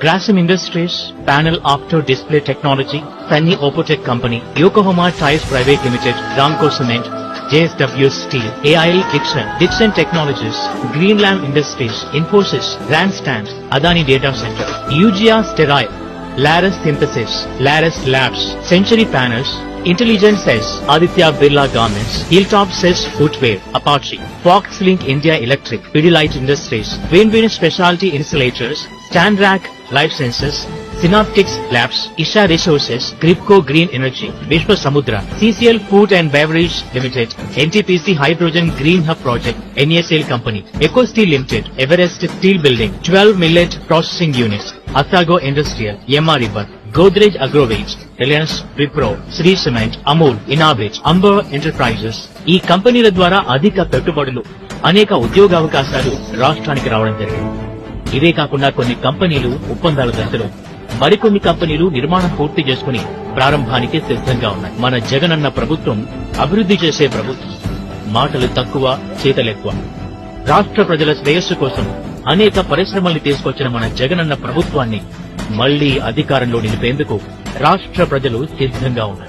Grasim Industries, Panel Opto Display Technology, Sunny Opotech Company, Yokohama Tires Private Limited, Ramco Cement, JSW Steel, AIL Dixon Technologies, Greenland Industries, Infosys, Randstad, Adani Data Center, Eugia Sterile, Laris Synthesis, Laris Labs, Century Panels, Intelligent Says, Aditya Birla Garments, Hilltop Says Footwear, Apache, Foxlink India Electric, Pidilite Industries, Win-Win Specialty Insulators, Standrack Life Sciences, Synaptics Labs, Isha Resources, Gripco Green Energy, Vishwa Samudra, CCL Food and Beverage Limited, NTPC Hydrogen Green Hub Project, NASL Company, Eco Steel Limited, Everest Steel Building, 12 Millet Processing Units, Athago Industrial, Yema River, Godrej Agrovage, Reliance, Wipro, Sri Cement, Amul, Inabit, Amber Enterprises. ఈ కంపెనీల ద్వారా అధిక పెట్టుబడులు, అనేక ఉద్యోగావకాశాలు రాష్ట్రానికి రావడం జరిగింది. ఇవే కాకుండా కొన్ని కంపెనీలు ఒప్పందాల దశలో, మరికొన్ని కంపెనీలు నిర్మాణం పూర్తి చేసుకుని ప్రారంభానికి సిద్ధంగా ఉన్నాయి. మన జగనన్న ప్రభుత్వం అభివృద్ధి చేసే ప్రభుత్వం. మాటలు తక్కువ, చేతలెక్కువ. రాష్ట్ర ప్రజల శ్రేయస్సు కోసం అనేక పరిశ్రమల్ని తీసుకొచ్చిన మన జగనన్న ప్రభుత్వాన్ని మళ్లీ అధికారంలో నిలిపేందుకు రాష్ట్ర ప్రజలు సిద్ధంగా ఉన్నారు.